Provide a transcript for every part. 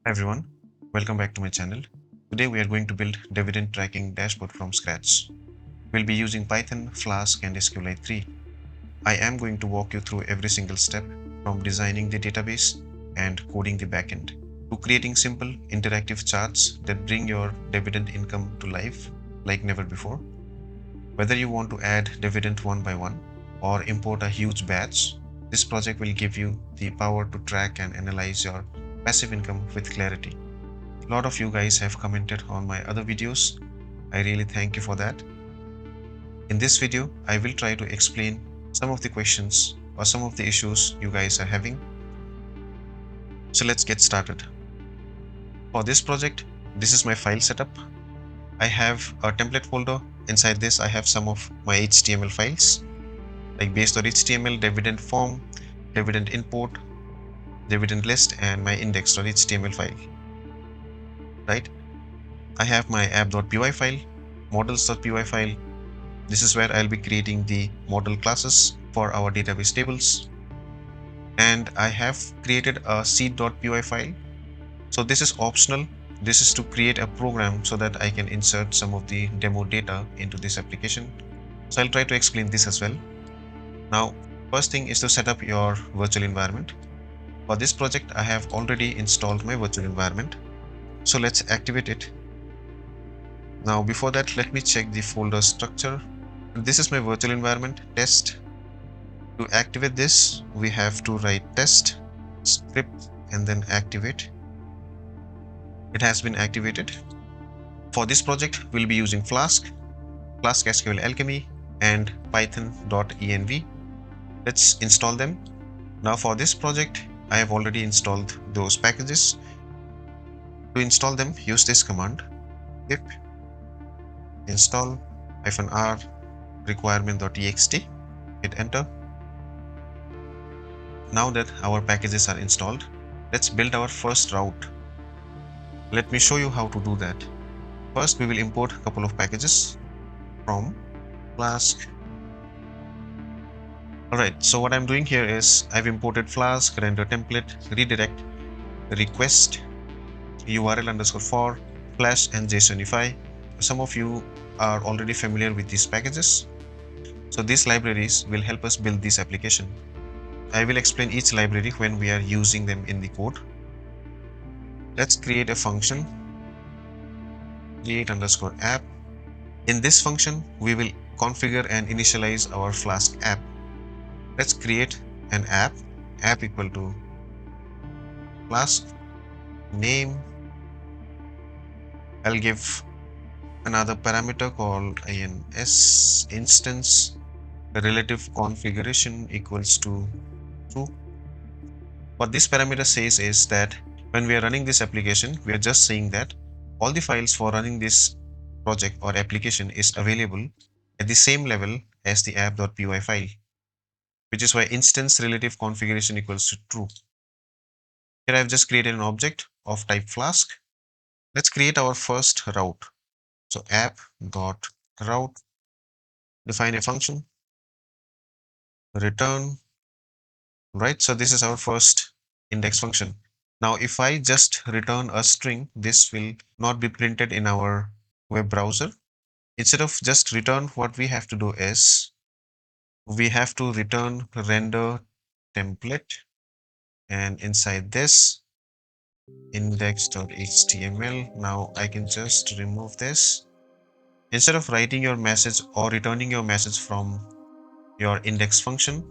Hi everyone, welcome back to my channel. Today we are going to build dividend tracking dashboard from scratch. We'll be using Python, Flask and SQLAlchemy. I am going to walk you through every single step from designing the database and coding the backend to creating simple interactive charts that bring your dividend income to life like never before. Whether you want to add dividend one by one or import a huge batch, this project will give you the power to track and analyze your passive income with clarity. A lot of you guys have commented on my other videos. I really thank you for that. In this video, I will try to explain some of the questions or some of the issues you guys are having. So let's get started. For this project, this is my file setup. I have a template folder. Inside this, I have some of my HTML files like base.html, dividend form, dividend import, dividend list, and my index.html file. Right? I have my app.py file, models.py file. This is where I'll be creating the model classes for our database tables. And I have created a seed.py file. So this is optional. This is to create a program so that I can insert some of the demo data into this application. So I'll try to explain this as well. Now, first thing is to set up your virtual environment. For this project, I have already installed my virtual environment. So let's activate it. Now, before that, let me check the folder structure. This is my virtual environment test. To activate this, we have to write test script and then activate. It has been activated. For this project, we'll be using Flask SQLAlchemy, and Python.env. Let's install them. Now for this project, I have already installed those packages. To install them, use this command pip install -r requirement.txt. Hit enter. Now that our packages are installed, let's build our first route. Let me show you how to do that. First, we will import a couple of packages from Flask. Alright, so what I'm doing here is I've imported Flask, render template, redirect, request, URL_for, flash and JSONify. Some of you are already familiar with these packages. So these libraries will help us build this application. I will explain each library when we are using them in the code. Let's create a function, create_app. In this function, we will configure and initialize our Flask app. Let's create an app equal to Flask name. I'll give another parameter called ins instance. The relative configuration equals to true. What this parameter says is that when we are running this application, we are just saying that all the files for running this project or application is available at the same level as the app.py file, which is why instance relative configuration equals to true. Here I've just created an object of type Flask. Let's create our first route. So app.route, define a function, return, right? So this is our first index function. Now, if I just return a string, this will not be printed in our web browser. Instead of just return, what we have to do is we have to return render template, and inside this index.html. Now I can just remove this. Instead of writing your message or returning your message from your index function,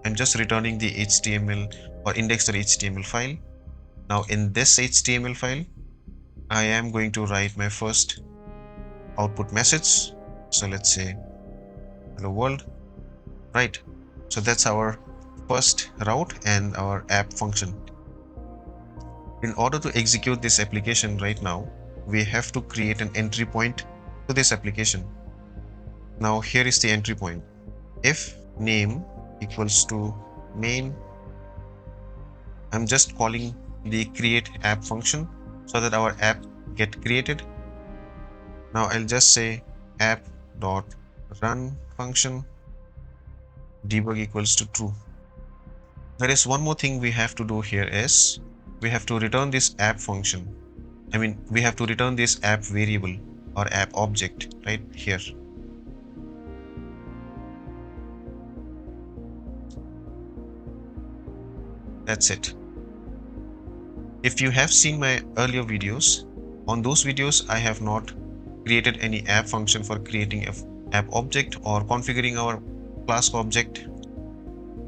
I'm just returning the HTML or index.html file. Now in this HTML file, I am going to write my first output message. So let's say hello world, right? So that's our first route and our app function. In order to execute this application right now, we have to create an entry point to this application. Now here is the entry point. If name equals to main, I'm just calling the create app function so that our app get created. Now I'll just say app.run function, debug equals to true. There is one more thing we have to do here is we have to return this app function. We have to return this app variable or app object right here. That's it. If you have seen my earlier videos, on those videos I have not created any app function for creating an app object or configuring our Flask object.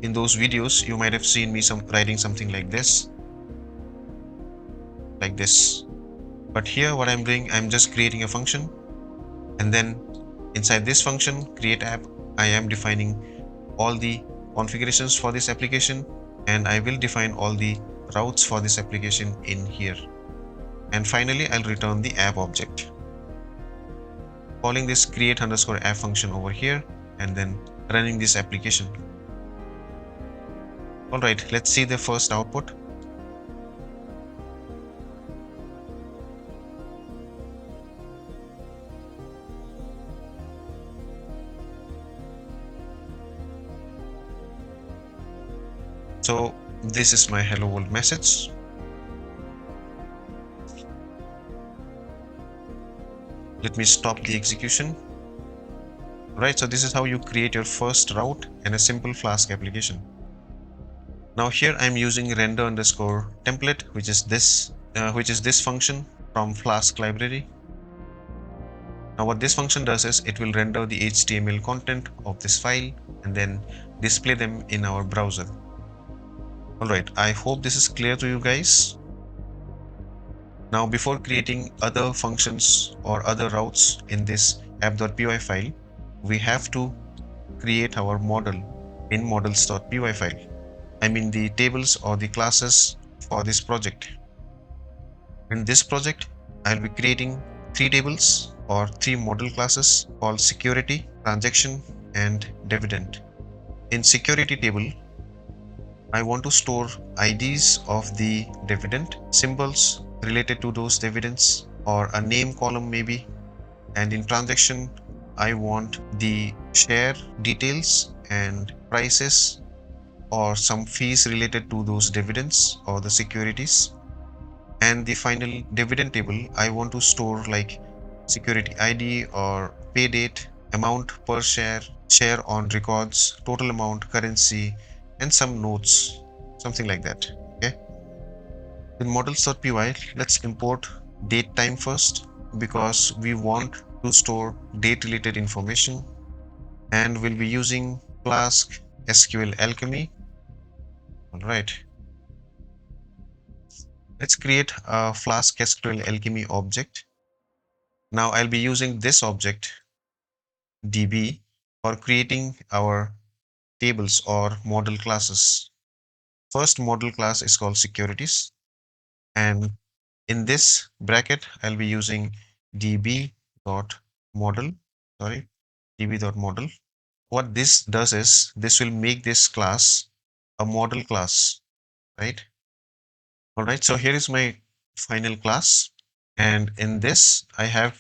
In those videos, you might have seen me writing something like this. But here what I'm doing, I'm just creating a function, and then inside this function, create app, I am defining all the configurations for this application, and I will define all the routes for this application in here. And finally, I'll return the app object, calling this create_app function over here, and then running this application. Alright, let's see the first output. So this is my hello world message. Let me stop the execution. Right, so this is how you create your first route in a simple Flask application. Now here I'm using render_template, which is this function from Flask library. Now what this function does is it will render the HTML content of this file and then display them in our browser. Alright, I hope this is clear to you guys. Now before creating other functions or other routes in this app.py file, we have to create our model in models.py file. The tables or the classes for this project. In this project, I'll be creating 3 tables or 3 model classes called security, transaction, and dividend. In security table, I want to store IDs of the dividend, symbols related to those dividends, or a name column maybe. And in transaction, I want the share details and prices or some fees related to those dividends or the securities. And the final dividend table, I want to store like security ID or pay date, amount per share, share on records, total amount, currency, and some notes, something like that. Okay. In models.py, let's import date time first, because we want to store date related information, and we'll be using Flask SQLAlchemy. All right. Let's create a Flask SQLAlchemy object. Now I'll be using this object db for creating our tables or model classes. First model class is called securities, and in this bracket I'll be using db.model. What this does is this will make this class a model class, right? All right, so here is my final class, and in this I have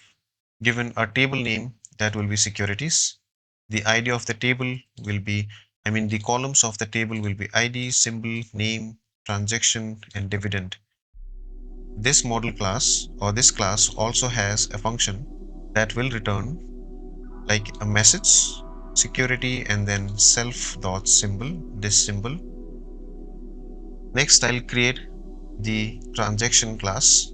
given a table name that will be securities. The ID of the table will be, the columns of the table will be ID, symbol, name, transaction, and dividend. This model class or this class also has a function that will return like a message, security, and then self.symbol, this symbol. Next, I'll create the transaction class.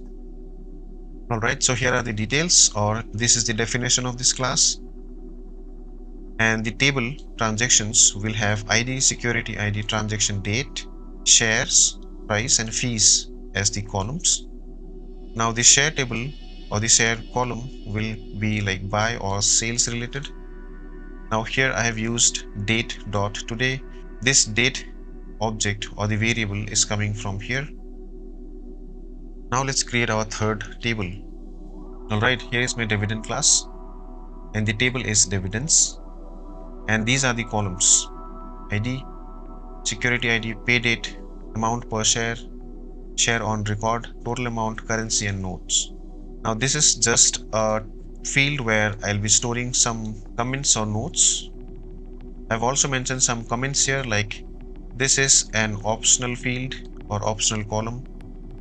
All right, so here are the details, or this is the definition of this class. And the table transactions will have ID, security ID, transaction date, shares, price, and fees as the columns. Now the share table or the share column will be like buy or sales related. Now here I have used date.today. This date object or the variable is coming from here. Now let's create our third table. All right, here is my dividend class, and the table is dividends, and these are the columns: ID, security ID, pay date, amount per share, share on record, total amount, currency, and notes. Now this is just a field where I'll be storing some comments or notes. I've also mentioned some comments here, like this is an optional field or optional column.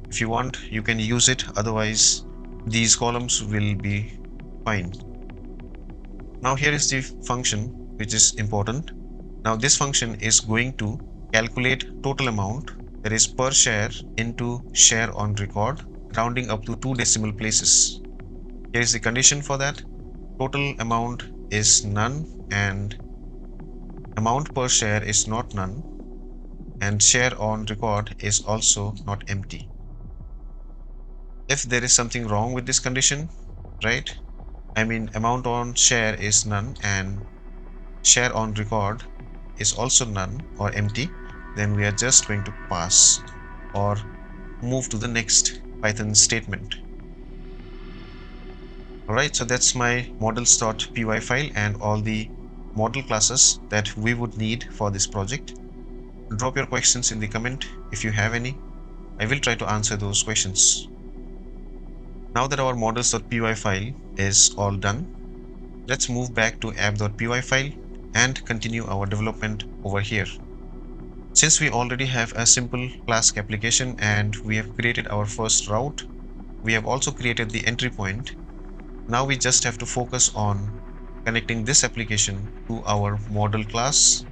If you want, you can use it, otherwise these columns will be fine. Now here is the function which is important. Now this function is going to calculate total amount, that is per share into share on record, rounding up to 2 decimal places. Here is the condition for that. Total amount is none and amount per share is not none, and share on record is also not empty. If there is something wrong with this condition, right? I mean, amount on share is none and share on record is also none or empty, then we are just going to pass or move to the next Python statement. Alright, so that's my models.py file and all the model classes that we would need for this project. Drop your questions in the comment if you have any. I will try to answer those questions. Now that our models.py file is all done, let's move back to app.py file and continue our development over here. Since we already have a simple Flask application and we have created our first route, we have also created the entry point. Now we just have to focus on connecting this application to our model class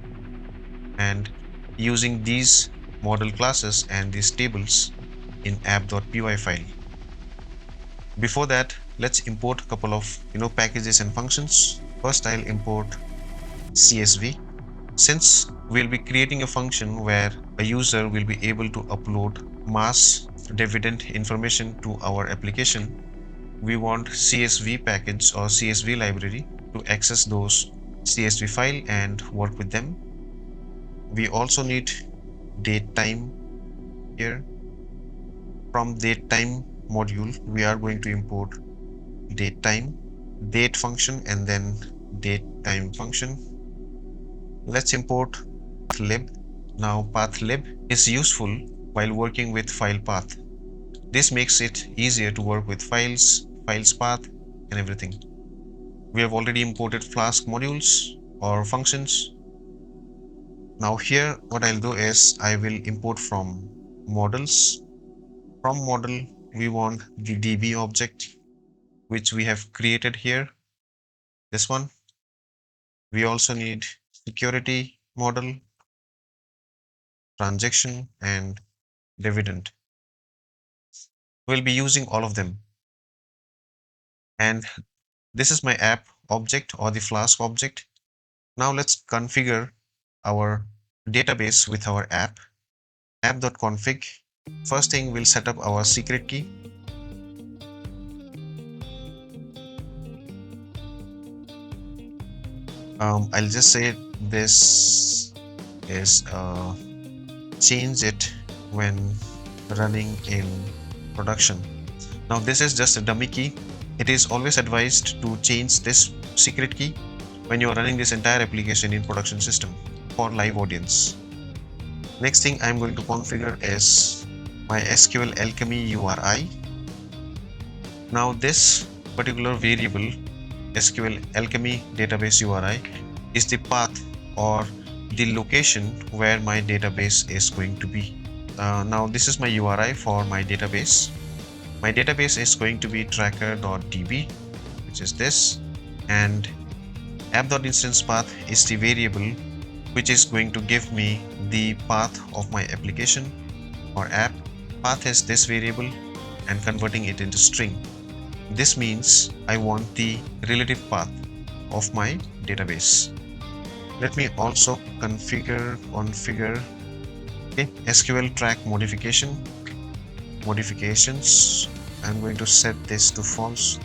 and using these model classes and these tables in app.py file. Before that, let's import a couple of packages and functions. First, I'll import CSV. Since we'll be creating a function where a user will be able to upload mass dividend information to our application, we want CSV package or CSV library to access those CSV file and work with them. We also need datetime here. From datetime module, we are going to import datetime, date function, and then datetime function. Let's import pathlib. Now pathlib is useful while working with file path. This makes it easier to work with files path, and everything. We have already imported Flask modules or functions. Now here what I'll do is I will import from models. From model we want the DB object which we have created here, this one. We also need security model, transaction, and dividend. We'll be using all of them. And this is my app object or the Flask object. Now let's configure our database with our app.config. First thing, we'll set up our secret key. I'll just say this is change it when running in production. Now this is just a dummy key. It is always advised to change this secret key when you are running this entire application in production system for live audience. Next thing I'm going to configure is my SQLAlchemy URI. Now this particular variable SQLAlchemy database URI is the path or the location where my database is going to be. Now this is my URI for my database. My database is going to be tracker.db, which is this, and app.instance path is the variable which is going to give me the path of my application or app. Path is this variable and converting it into string. This means I want the relative path of my database. Let me also configure SQL track modifications. I'm going to set this to false.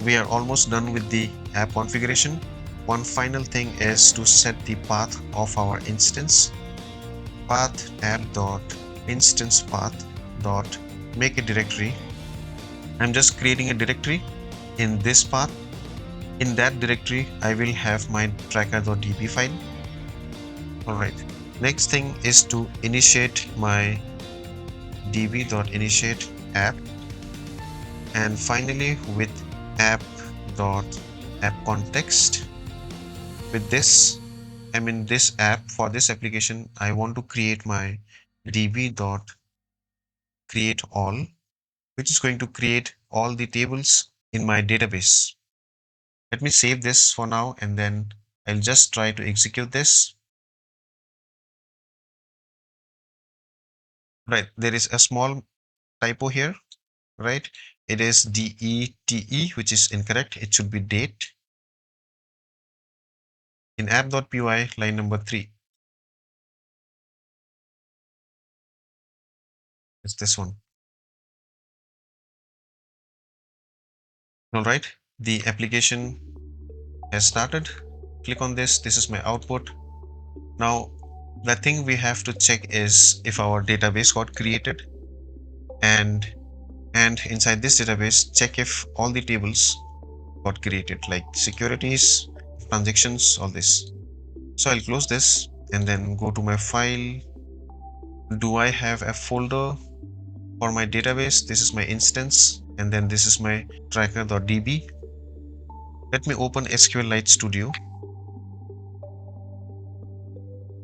We are almost done with the app configuration. One final thing is to set the path of our instance. Path app.instance path dot make a directory. I'm just creating a directory in this path. In that directory, I will have my tracker.db file. Alright, next thing is to initiate my db.initiate app, and finally with app.appContext. With this, I mean this app, for this application, I want to create my db.app create all, which is going to create all the tables in my database. Let me save this for now, and then I'll just try to execute this. Right, there is a small typo here, right? It is DETE, which is incorrect. It should be date. In app.py, line number 3. It's this one. All right, the application has started. Click on this. This is my output. Now, the thing we have to check is if our database got created, and inside this database, check if all the tables got created, like securities, transactions, all this. So I'll close this and then go to my file. Do I have a folder for my database? This is my instance, and then this is my tracker.db. Let me open SQLite Studio.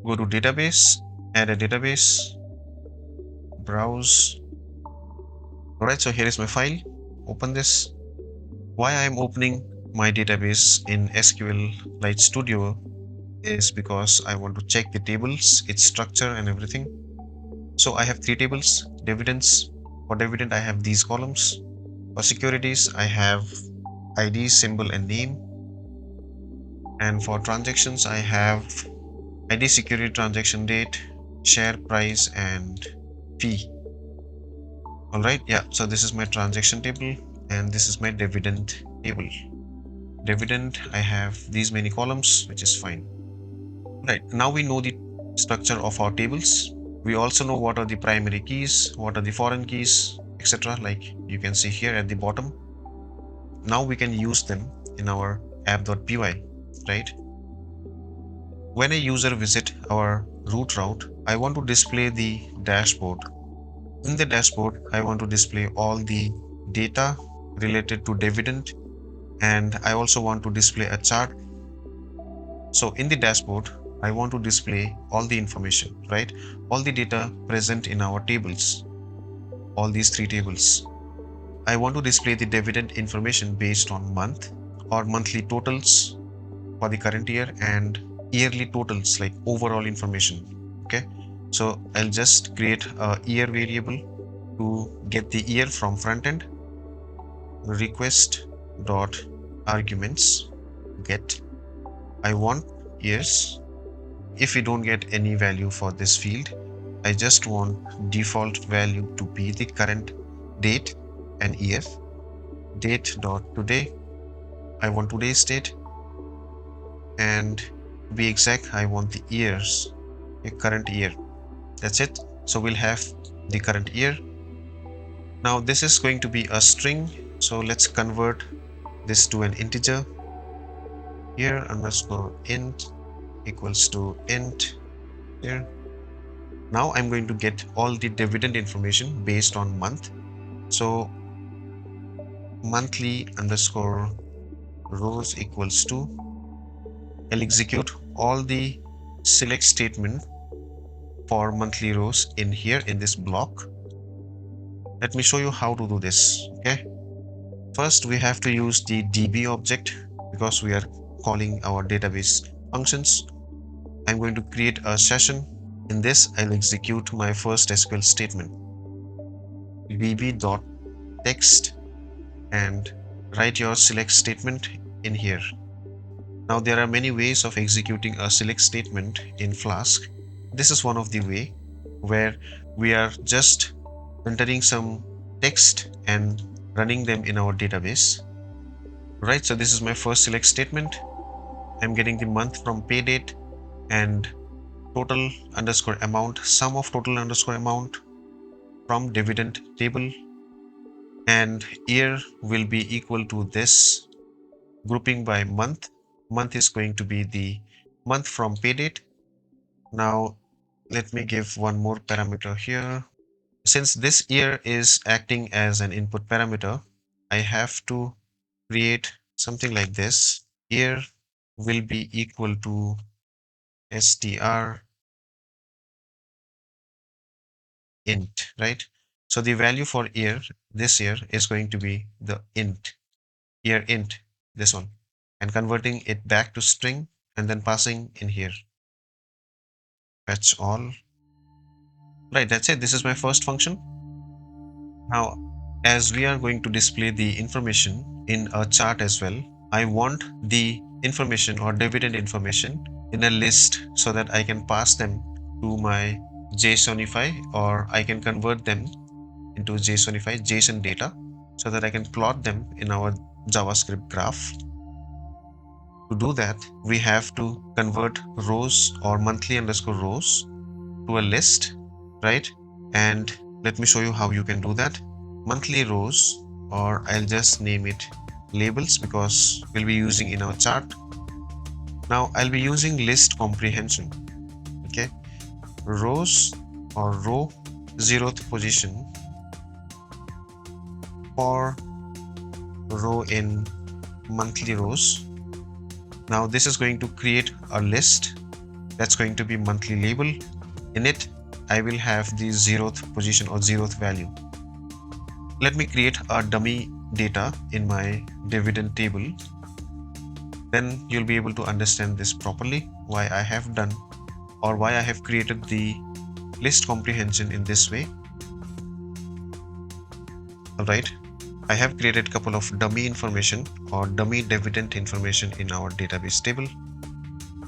Go to database, add a database, browse. All right, so here is my file. Open this. Why I am opening my database in SQLite Studio is because I want to check the tables, its structure and everything. So I have 3 tables, dividends. For dividend, I have these columns. For securities, I have ID, symbol, and name. And for transactions, I have ID, security, transaction date, share price, and fee. All right, yeah, so this is my transaction table, and this is my dividend table. Dividend, I have these many columns, which is fine. Right, now we know the structure of our tables. We also know what are the primary keys, what are the foreign keys, etc. Like you can see here at the bottom. Now we can use them in our app.py, right? When a user visit our root route, I want to display the dashboard. In the dashboard, I want to display all the data related to dividend, and I also want to display a chart. So in the dashboard, I want to display all the information, right? All the data present in our tables, all these 3 tables. I want to display the dividend information based on month or monthly totals for the current year and yearly totals, like overall information. Okay, so I'll just create a year variable to get the year from frontend. Request dot arguments get. I want years. If we don't get any value for this field, I just want default value to be the current date and year. Date dot today. I want today's date, and to be exact, I want the years, a current year. That's it. So we'll have the current year. Now this is going to be a string, so let's convert this to an integer. Here underscore int equals to int here. Now I'm going to get all the dividend information based on month. So monthly underscore rows equals to, I'll execute all the select statement for monthly rows in here in this block. Let me show you how to do this. Okay, first we have to use the db object because we are calling our database functions. I'm going to create a session. In this, I'll execute my first SQL statement, db.text, and write your select statement in here. Now there are many ways of executing a select statement in Flask. This is one of the way where we are just entering some text and running them in our database. Right, so this is my first select statement. I'm getting the month from pay date and total underscore amount, sum of total underscore amount from dividend table, and year will be equal to this grouping by month. Month is going to be the month from pay date. Now let me give one more parameter here. Since this year is acting as an input parameter, I have to create something like this. Year will be equal to str int, right? So the value for year, this year, is going to be the int, year int, this one, and converting it back to string and then passing in here. Fetch all. Right, that's it. This is my first function. Now, as we are going to display the information in a chart as well, I want the information or dividend information in a list so that I can pass them to my JSONify, or I can convert them into JSONify, JSON data, so that I can plot them in our JavaScript graph. To do that, we have to convert rows or monthly underscore rows to a list, right? And let me show you how you can do that. Monthly rows, or I'll just name it labels because we'll be using in our chart. Now I'll be using list comprehension. Okay, rows or row 0th position for row in monthly rows. Now this is going to create a list that's going to be monthly label. In it, I will have the 0th position or 0th value. Let me create a dummy data in my dividend table. Then you'll be able to understand this properly, why I have done or why I have created the list comprehension in this way. Alright, I have created a couple of dummy information or dummy dividend information in our database table.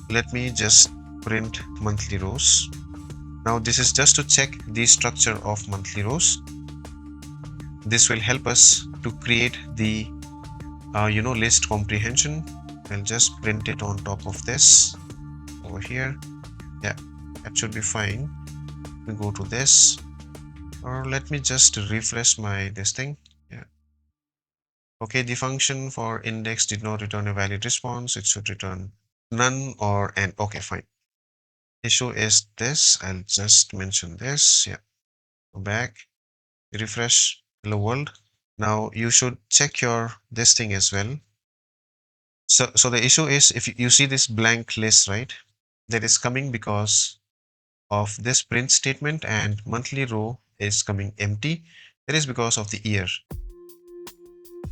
Let me just print monthly rows. Now this is just to check the structure of monthly rows. This will help us to create the list comprehension. I'll just print it on top of this over here. Yeah, that should be fine. We go to this, or let me just refresh my this thing. Yeah. Okay, the function for index did not return a valid response. It should return none or an. Okay, fine. Issue is this. I'll just mention this. Yeah. Go back, refresh. Hello world. Now you should check your this thing as well. So the issue is, if you see this blank list, right? That is coming because of this print statement, and monthly row is coming empty. That is because of the year.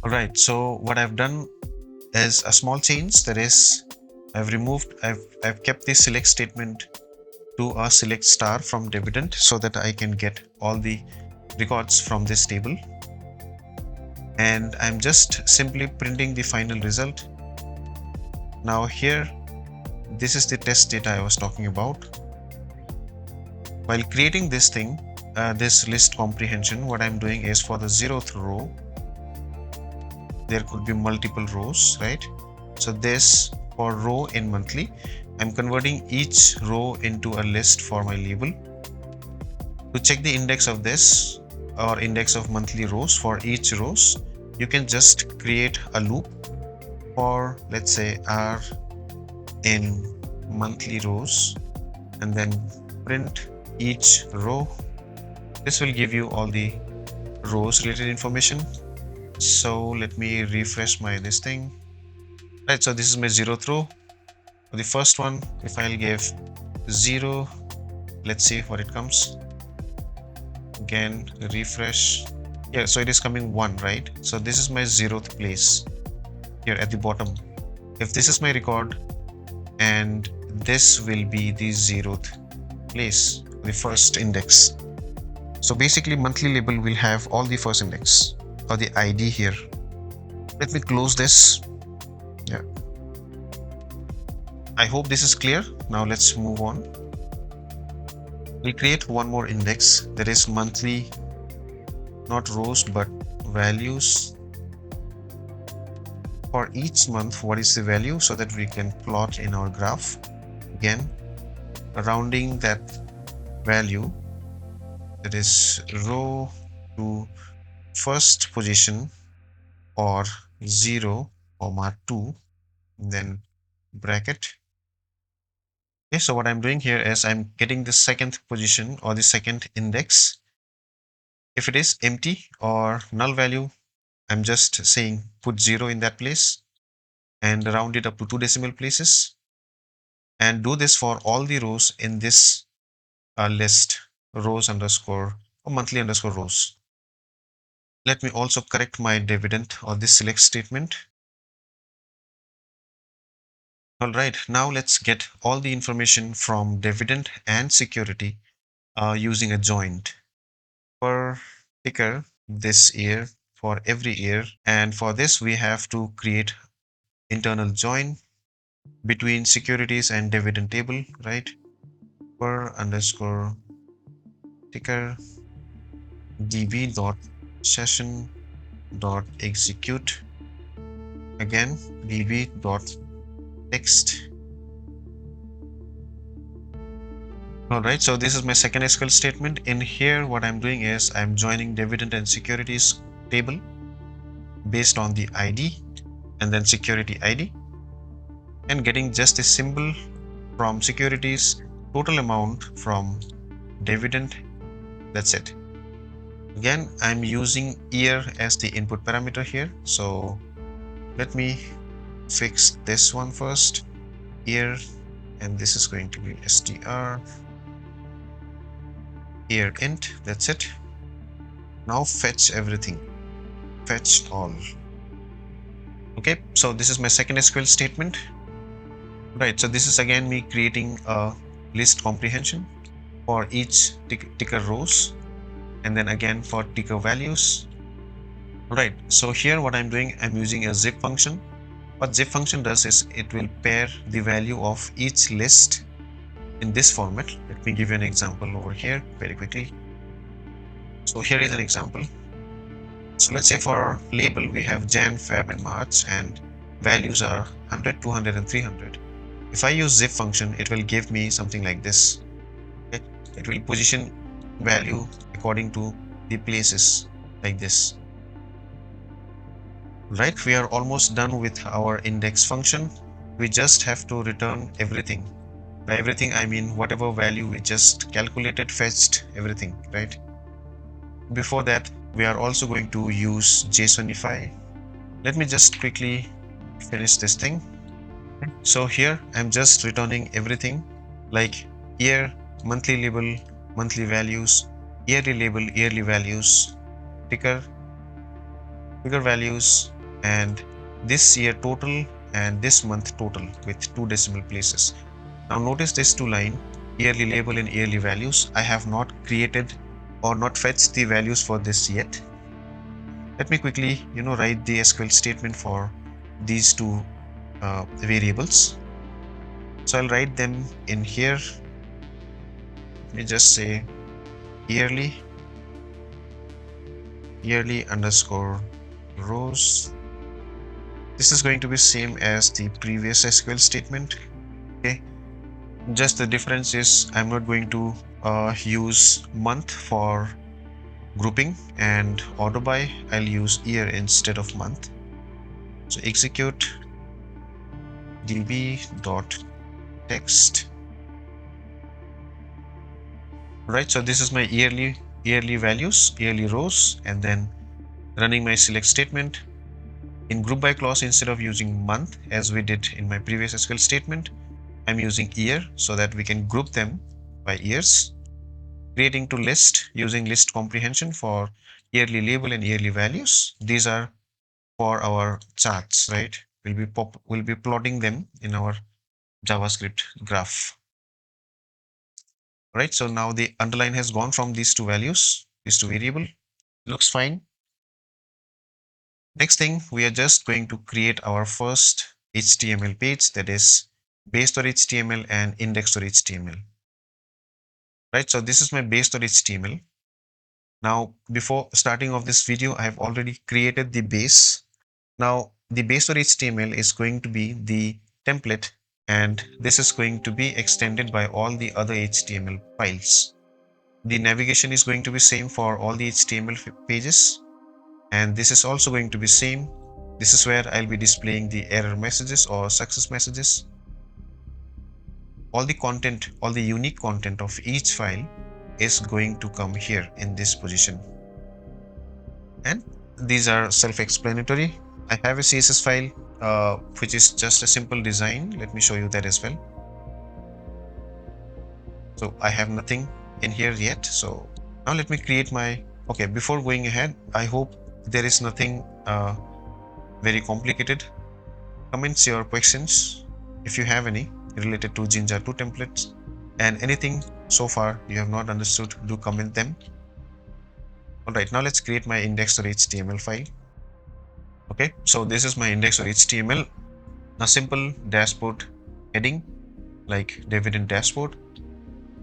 All right. So what I've done is a small change. That is, I've kept this select statement to a select star from dividend so that I can get all the records from this table. And I'm just simply printing the final result. Now here, this is the test data I was talking about. While creating this thing, this list comprehension, what I'm doing is, for the 0th row, there could be multiple rows, right? So this, for row in monthly, I'm converting each row into a list for my label. To check the index of this, or index of monthly rows for each rows, you can just create a loop for, let's say, r in monthly rows, and then print each row. This will give you all the rows related information. So let me refresh my this thing. Right, so this is my 0th row. For the first one, if I'll give 0, let's see what it comes. Again, refresh. Yeah, so it is coming 1, right? So this is my 0th place here at the bottom. If this is my record, and this will be the 0th place, the first index. So basically, monthly label will have all the first index or the ID here. Let me close this. Yeah. I hope this is clear. Now let's move on. We'll create one more index, that is monthly, not rows but values. For each month, what is the value, so that we can plot in our graph. Again, rounding that value, that is row to first position, or 0, 2, then bracket. Okay, so what I'm doing here is I'm getting the second position or the second index. If it is empty or null value, I'm just saying put 0 in that place and round it up to 2 decimal places, and do this for all the rows in this list, rows underscore or monthly underscore rows. Let me also correct my dividend or this select statement. All right, now let's get all the information from dividend and security using a joint per ticker this year for every year. And for this, we have to create internal join between securities and dividend table, right? Per underscore ticker db dot session dot execute, again db dot text. All right, so this is my second SQL statement. In here, what I'm doing is I'm joining dividend and securities table based on the ID and then security ID, and getting just a symbol from securities, total amount from dividend. That's it. Again, I'm using year as the input parameter here. So let me fix this one first, year, and this is going to be str year int. That's it. Now fetch everything, fetch all. Okay, so this is my second SQL statement. Right, so this is again me creating a list comprehension for each ticker rows, and then again for ticker values. Right, so here what I'm doing, I'm using a zip function. What zip function does is it will pair the value of each list in this format. Let me give you an example over here very quickly. So here is an example. So let's say for label we have Jan, Feb and March, and values are 100, 200 and 300. If I use zip function, it will give me something like this. Okay? It will position value according to the places like this. Right, we are almost done with our index function. We just have to return everything. By everything, I mean whatever value we just calculated, fetched, everything, right? Before that, we are also going to use JSONify. Let me just quickly finish this thing. So here I'm just returning everything like year, monthly label, monthly values, yearly label, yearly values, ticker values, and this year total and this month total with 2 decimal places. Now notice this 2 line, yearly label and yearly values. I have not created or not fetched the values for this yet. Let me quickly, write the SQL statement for these 2 variables. So I'll write them in here. Let me just say yearly underscore rows. This is going to be same as the previous SQL statement. Okay, just the difference is I'm not going to use month for grouping, and order by I'll use year instead of month. So execute db dot text. Right, so this is my yearly values, yearly rows, and then running my select statement. In group by clause, instead of using month as we did in my previous SQL statement, I'm using year so that we can group them by years. Creating to list using list comprehension for yearly label and yearly values. These are for our charts, right? We'll be plotting them in our JavaScript graph. Right, so now the underline has gone from these 2 values, these 2 variable. Looks fine. Next thing, we are just going to create our first HTML page, that is base.html and index.html. Right, so this is my base.html. Now, before starting of this video, I have already created the base. Now, the base.html is going to be the template, and this is going to be extended by all the other HTML files. The navigation is going to be same for all the HTML pages, and this is also going to be same. This is where I'll be displaying the error messages or success messages. All the content, all the unique content of each file is going to come here in this position. And these are self-explanatory. I have a CSS file which is just a simple design. Let me show you that as well. So I have nothing in here yet. So Now let me create my, okay, before going ahead, I hope there is nothing very complicated. Comments your questions if you have any related to Jinja 2 templates, and anything so far you have not understood, do comment them. Alright, now let's create my index.html file. Okay, so this is my index.html, a simple dashboard heading like Dividend dashboard,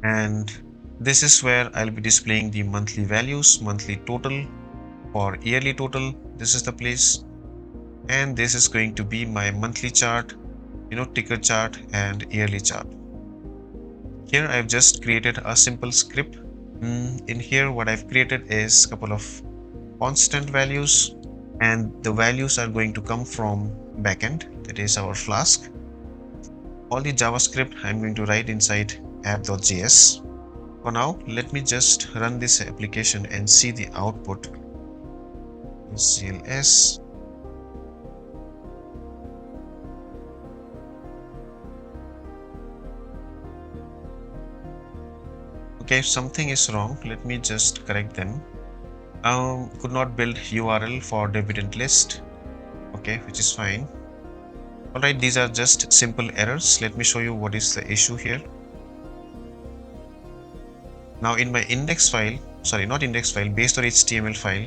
and this is where I'll be displaying the monthly values, monthly total or yearly total. This is the place, and this is going to be my monthly chart, ticker chart and yearly chart. Here I've just created a simple script. In here what I've created is a couple of constant values, and the values are going to come from backend, that is our Flask. All the JavaScript I'm going to write inside app.js. For now, let me just run this application and see the output. CLS. Okay, something is wrong. Let me just correct them. Could not build URL for Dividend list. Okay, which is fine. Alright, these are just simple errors. Let me show you what is the issue here. Now in my index file, sorry, not index file, base.html file,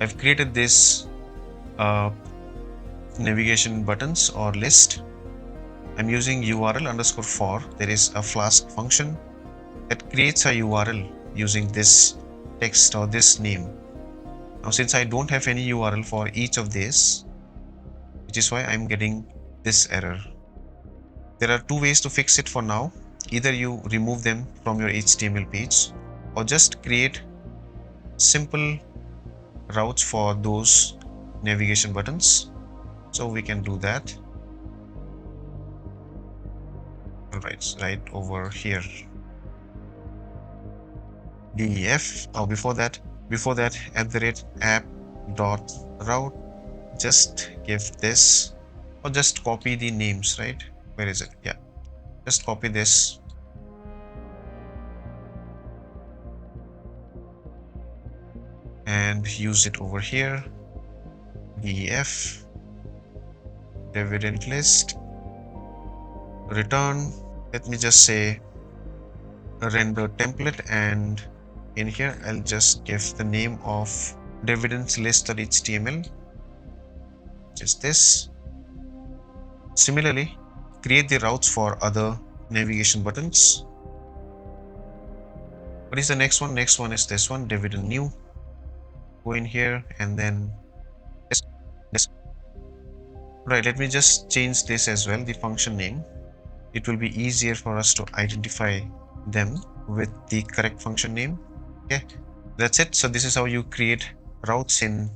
I've created this navigation buttons or list. I'm using URL underscore for. There is a Flask function that creates a URL using this text or this name. Now since I don't have any URL for each of these, which is why I'm getting this error. There are two ways to fix it for now. Either you remove them from your HTML page or just create simple routes for those navigation buttons. So we can do that. Alright, right over here. def, or before that @app.route, just give this, or just copy the names, right? Where is it? Yeah, just copy this and use it over here. Def dividend list return, let me just say render template, and in here I'll just give the name of dividends list.html, which is this. Similarly, create the routes for other navigation buttons. What is the next one? Next one is this one, dividend new. Go in here and then this. Right, let me just change this as well, the function name. It will be easier for us to identify them with the correct function name. Okay, that's it. So this is how you create routes in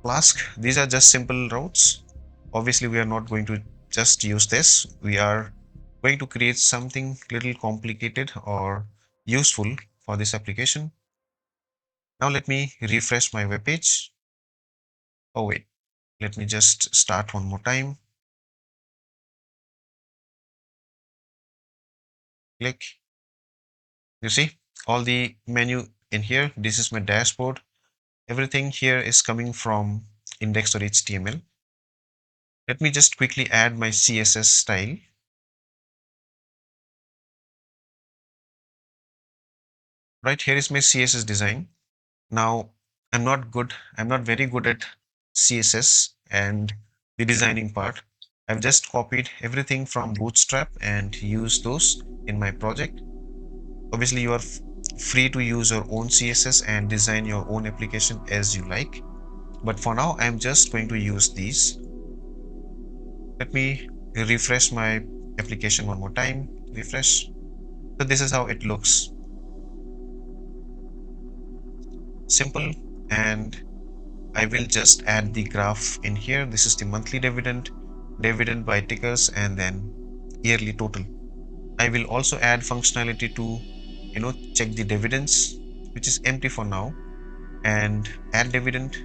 Flask. These are just simple routes. Obviously we are not going to just use this. We are going to create something little complicated or useful for this application. Now let me refresh my web page. Oh wait, let me just start one more time. Click. You see all the menu in here. This is my dashboard. Everything here is coming from index.html. Let me just quickly add my CSS style. Right, here is my CSS design. Now I'm not very good at CSS and the designing part. I've just copied everything from Bootstrap and used those in my project. Obviously you are free to use your own CSS and design your own application as you like, but for now I'm just going to use these. Let me refresh my application one more time. Refresh. So this is how it looks. Simple, and I will just add the graph in here. This is the monthly dividend, dividend by tickers, and then yearly total. I will also add functionality to check the dividends, which is empty for now, and add dividend.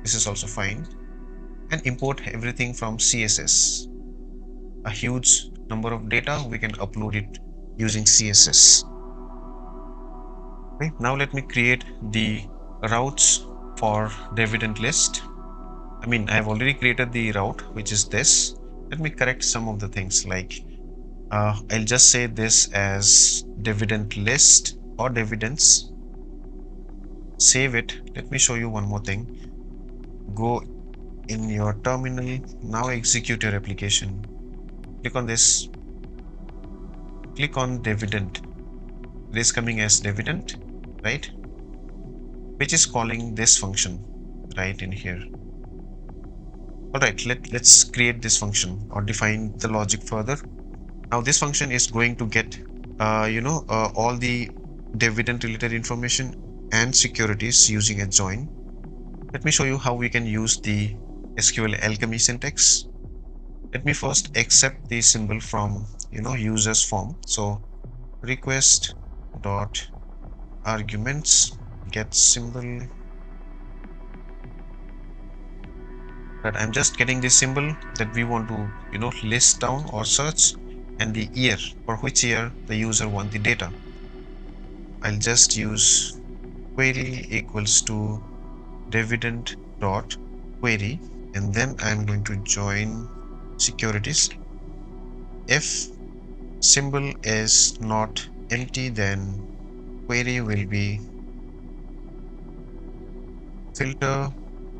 This is also fine, and import everything from CSS. A huge number of data, we can upload it using CSS. Okay, now let me create the routes for dividend list. I mean, I've already created the route, which is this. Let me correct some of the things, like I'll just say this as dividend list or dividends. Save it. Let me show you one more thing. Go in your terminal. Now execute your application. Click on this. Click on dividend. It is coming as dividend, right? Which is calling this function right in here. All right, let's create this function or define the logic further. Now this function is going to get all the dividend related information and securities using a join. Let me show you how we can use the SQLAlchemy syntax. Let me first accept the symbol from users form. So request dot arguments get symbol, that I'm just getting the symbol that we want to list down or search, and the year, for which year the user want the data. I'll just use query equals to dividend dot query, and then I'm going to join securities. If symbol is not empty, then query will be filter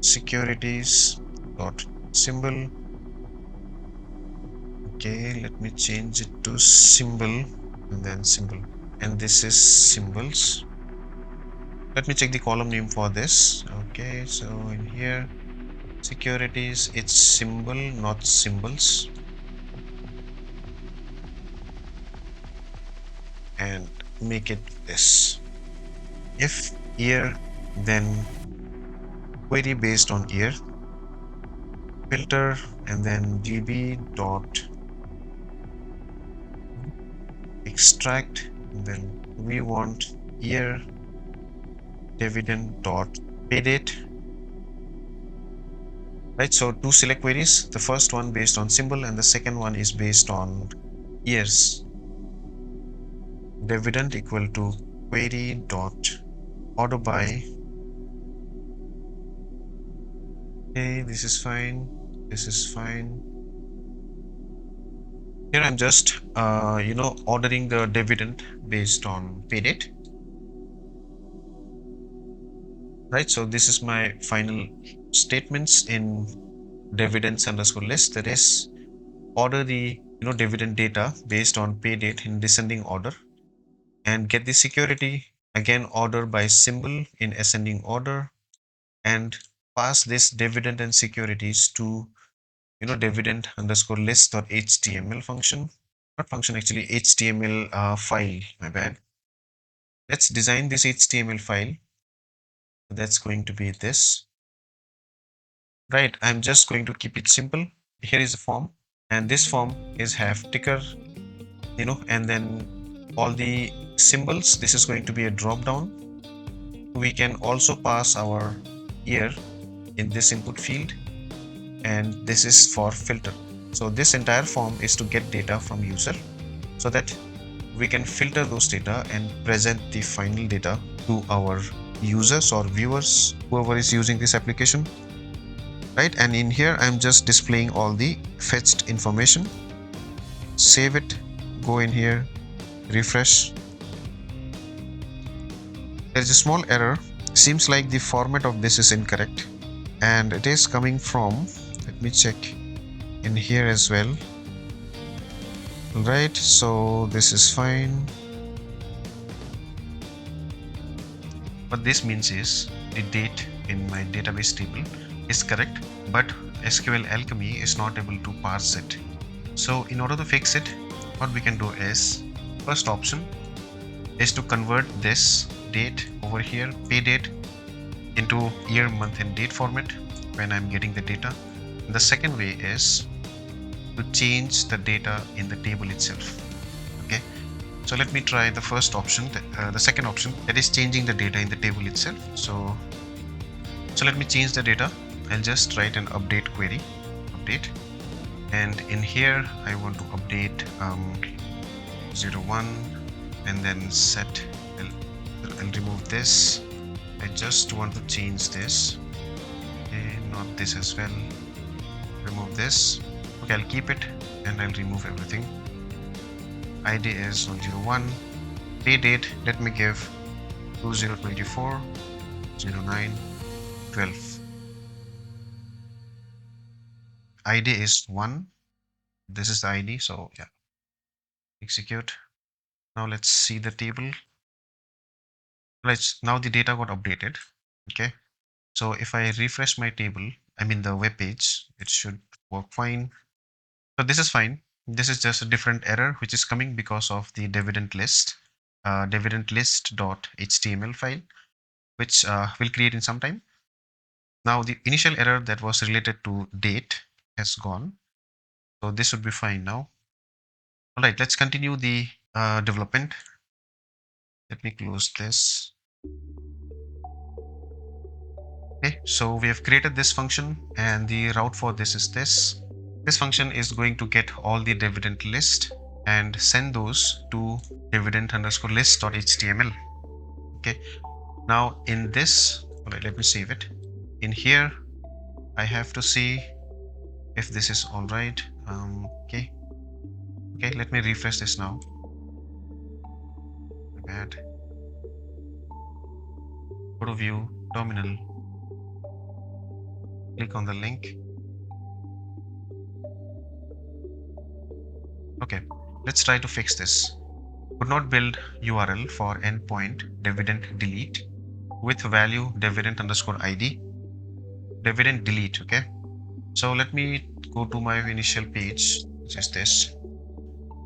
securities dot symbol. Okay, let me change it to symbol and then symbol, and this is symbols. Let me check the column name for this. Okay, so in here securities, it's symbol, not symbols, and make it this. If year, then query based on year, filter, and then db dot extract, and then we want year dividend dot pay date. Right, so two select queries, the first one based on symbol and the second one is based on years. Dividend equal to query dot order by. Okay, this is fine, this is fine. Here I'm just ordering the dividend based on pay date. Right, so this is my final statements in dividends underscore list, that is order the dividend data based on pay date in descending order, and get the security, again order by symbol in ascending order, and pass this dividend and securities to dividend underscore list dot html function, not function actually, HTML file, my bad. Let's design this HTML file. That's going to be this. Right, I'm just going to keep it simple. Here is a form, and this form is have ticker, and then all the symbols. This is going to be a drop down. We can also pass our year in this input field, and this is for filter. So this entire form is to get data from user so that we can filter those data and present the final data to our users or viewers, whoever is using this application. Right, and in here I'm just displaying all the fetched information. Save it, go in here, refresh. There's a small error. Seems like the format of this is incorrect, and it is coming from, let me check in here as well. Right, so this is fine. What this means is the date in my database table is correct, but SQLAlchemy is not able to parse it. So in order to fix it, what we can do is, first option is to convert this date over here, pay date, into year, month and date format when I'm getting the data. And the second way is to change the data in the table itself. Okay, so let me try the first option, the second option, that is changing the data in the table itself. So let me change the data. I'll just write an update query, update, and in here I want to update 01, and then set I'll remove this. I just want to change this. Okay, not this as well. Remove this. Okay, I'll keep it and I'll remove everything. ID is 101. Pay date, let me give 2024 09 12. ID is 1. This is the ID, so yeah. Execute. Now let's see the table. Now the data got updated. Okay. So if I refresh my table, I mean the web page, it should work fine. So this is fine. This is just a different error which is coming because of the dividend list, dividend list.html file, which will create in some time. Now the initial error that was related to date has gone. So this should be fine now. All right, let's continue the development. Let me close this. Okay, so we have created this function and the route for this is this. This function is going to get all the dividend list and send those to dividend_list.html. Okay, now in this, all right, let me save it. In here, I have to see if this is all right. Okay, let me refresh this now. Bad. Go to view, terminal, click on the link. Okay, let's try to fix this. Could not build URL for endpoint dividend delete with value dividend_id. Dividend delete. Okay, so let me go to my initial page, which is this.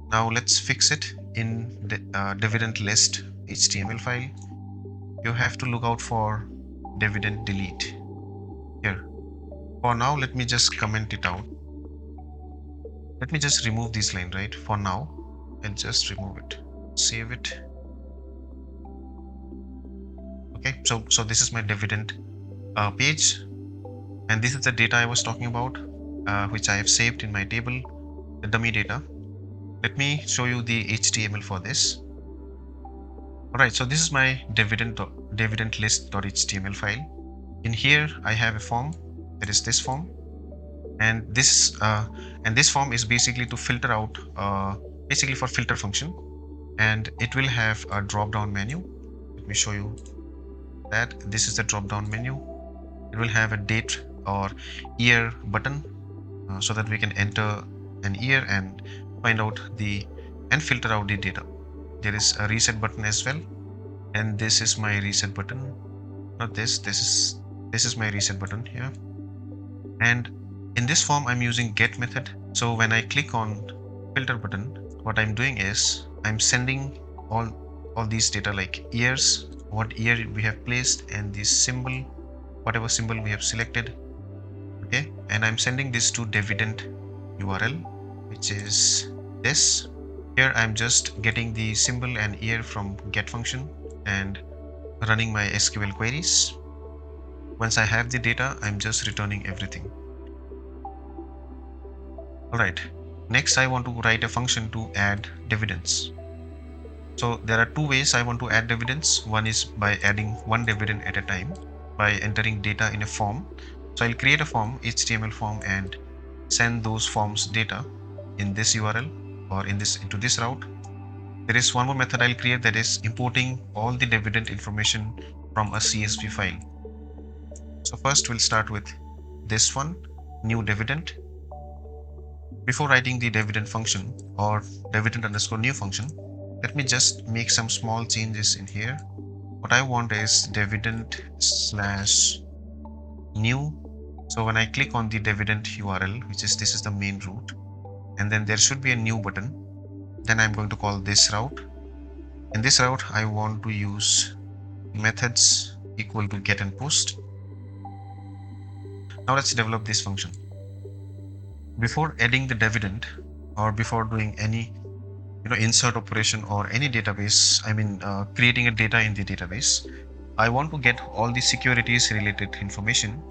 Now let's fix it in the dividend list HTML file. You have to look out for dividend delete here. For now, let me just comment it out. Let me just remove this line, right? For now, I'll just remove it. Save it. Okay, so this is my dividend page, and this is the data I was talking about, which I have saved in my table, the dummy data. Let me show you the HTML for this. All right, so this is my dividend list.html file. In here, I have a form. That is this form, and this form is basically to filter out, basically for filter function, and it will have a drop-down menu. Let me show you that. This is the drop-down menu. It will have a date or year button, so that we can enter an year and find out and filter out the data. There is a reset button as well, and this is my reset button. Not this. This is my reset button here. And in this form, I'm using get method. So when I click on filter button, what I'm doing is I'm sending all these data, like years, what year we have placed, and this symbol, whatever symbol we have selected. Okay, and I'm sending this to dividend URL, which is this. Here I'm just getting the symbol and year from get function and running my SQL queries. Once I have the data, I'm just returning everything. All right, next I want to write a function to add dividends. So there are two ways I want to add dividends. One is by adding one dividend at a time by entering data in a form. So I'll create a form, HTML form, and send those forms data in this URL or into this route. There is one more method I'll create, that is importing all the dividend information from a CSV file. So first we'll start with this one, new dividend. Before writing the dividend function or dividend_new function, let me just make some small changes in here. What I want is dividend/new. So when I click on the dividend URL, this is the main route, and then there should be a new button. Then I'm going to call this route. In this route, I want to use methods equal to get and post. Now let's develop this function. Before adding the dividend or before doing any insert operation or any database, creating a data in the database, I want to get all the securities related information.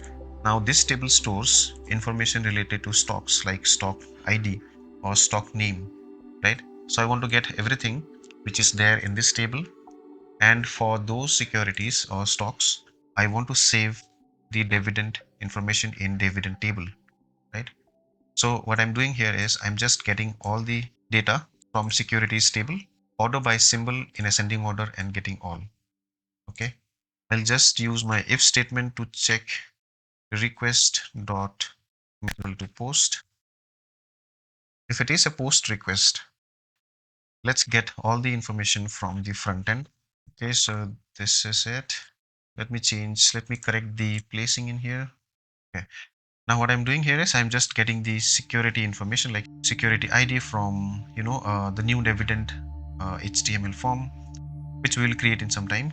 Now this table stores information related to stocks like stock ID or stock name, right? So I want to get everything which is there in this table. And for those securities or stocks, I want to save the dividend information in dividend table, right? So what I'm doing here is I'm just getting all the data from securities table, order by symbol in ascending order, and getting all. Okay. I'll just use my if statement to check request dot equal to post. If it is a post request, let's get all the information from the front end. Okay, so this is it. Let me correct the placing in here. Okay. Now what I'm doing here is I'm just getting the security information like security ID from, the new dividend HTML form, which we will create in some time.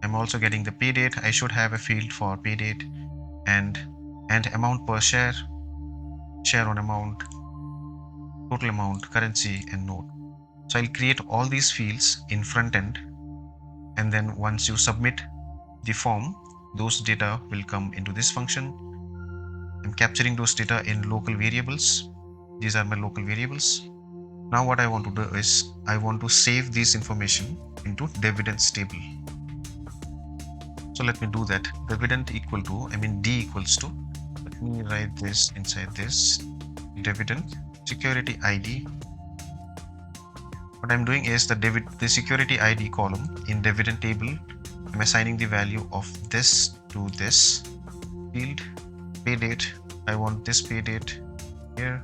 I'm also getting the pay date. I should have a field for pay date and amount per share, share on amount, total amount, currency, and note. So I'll create all these fields in front end, and then once you submit the form, those data will come into this function. I'm capturing those data in local variables. These are my local variables. Now what I want to do is I want to save this information into dividends table. So let me do that. Dividend equal to, D equals to, let me write this inside this dividend security ID. What I'm doing is the security ID column in dividend table, I'm assigning the value of this to this field. Pay date, I want this pay date here.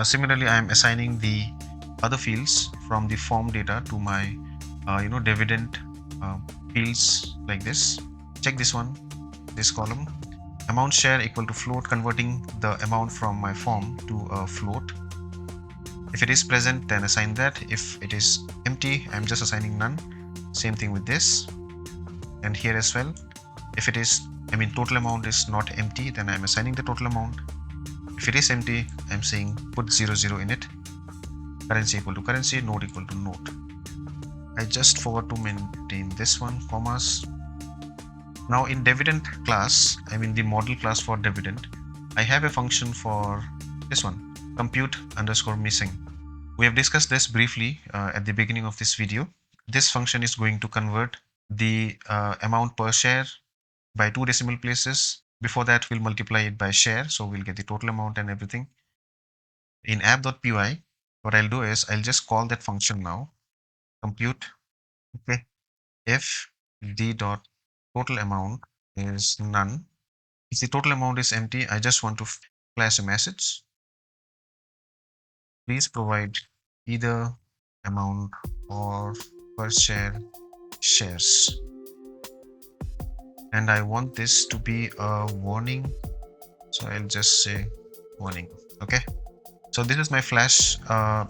Similarly, I am assigning the other fields from the form data to my dividend fields like this. Check this one, this column. Amount share equal to float, converting the amount from my form to a float. If it is present, then assign that. If it is empty, I'm just assigning none. Same thing with this, and here as well. If it is, total amount is not empty, then I'm assigning the total amount. If it is empty, I'm saying put 00 in it. Currency equal to currency, note equal to note. I just forgot to maintain this one, commas. Now in dividend class, the model class for dividend, I have a function for this one, compute underscore missing. We have discussed this briefly at the beginning of this video. This function is going to convert the amount per share by 2 decimal places. Before that, we'll multiply it by share, so we'll get the total amount and everything. In app.py, what I'll do is I'll just call that function now, compute. Okay, if d dot total amount is none, if the total amount is empty, I just want to flash a message. Please provide either amount or per share shares. And I want this to be a warning, so I'll just say warning. Okay, so this is my flash,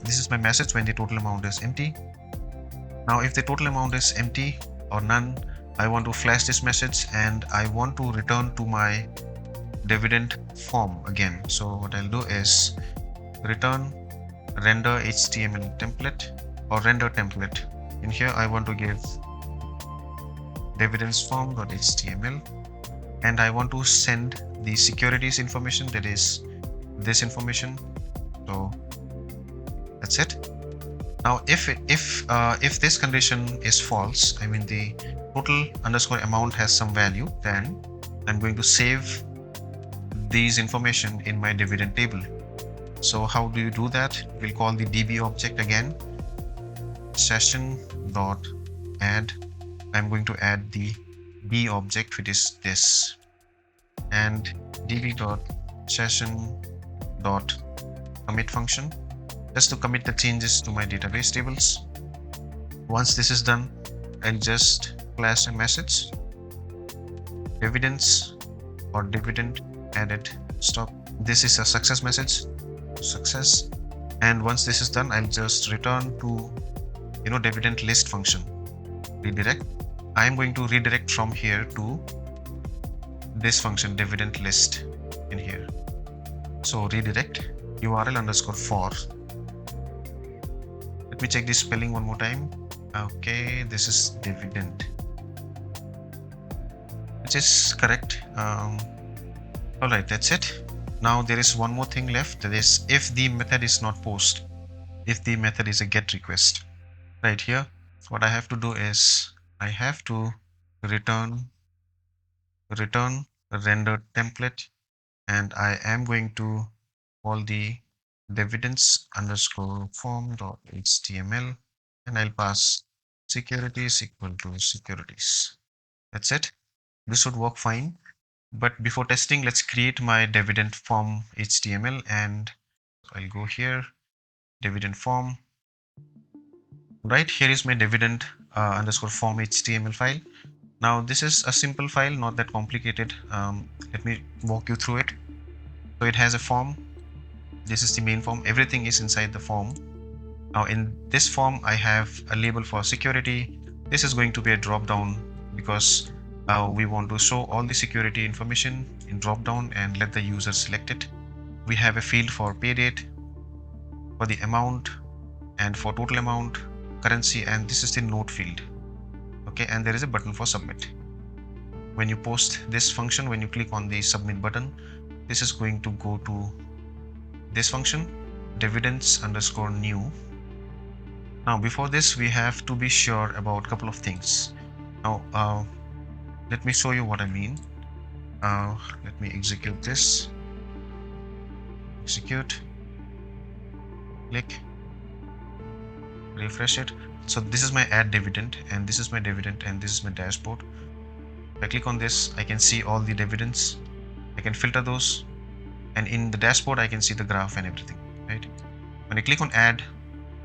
this is my message when the total amount is empty. Now if the total amount is empty or none, I want to flash this message and I want to return to my dividend form again. So what I'll do is return render HTML template or render template. In here I want to give dividends form.html, and I want to send the securities information, that is this information. So that's it. Now if this condition is false, the total underscore amount has some value, then I'm going to save these information in my dividend table. So how do you do that? We'll call the db object again, session dot add. I'm going to add the b object, which is this, and db dot session dot commit function, just to commit the changes to my database tables. Once this is done, I'll just flash a message, dividends or dividend added stop. This is a success message, success. And once this is done, I'll just return to dividend list function, redirect. I'm going to redirect from here to this function, dividend list, in here. So redirect URL underscore for. Let me check the spelling one more time. Okay, this is dividend, which is correct. All right, that's it. Now there is one more thing left, that is if the method is not post, if the method is a get request. Right here, what I have to do is I have to return render template, and I am going to call the dividends underscore form.html, and I'll pass securities equal to securities. That's it. This should work fine. But before testing, let's create my dividend form HTML, and I'll go here, dividend form. Right here is my dividend underscore form HTML file. Now this is a simple file, not that complicated. Let me walk you through it. So it has a form. This is the main form. Everything is inside the form. Now in this form, I have a label for security. This is going to be a drop down because we want to show all the security information in drop down and let the user select it. We have a field for pay date, for the amount, and for total amount, currency, and this is the note field. Okay, and there is a button for submit. When you post this function, when you click on the submit button, this is going to go to this function, dividends underscore new. Now before this, we have to be sure about a couple of things. Now let me show you what I mean. Let me execute this. Execute, click, refresh it. So this is my add dividend, and this is my dividend, and this is my dashboard. If I click on this, I can see all the dividends. I can filter those, and in the dashboard I can see the graph and everything, right? When I click on add,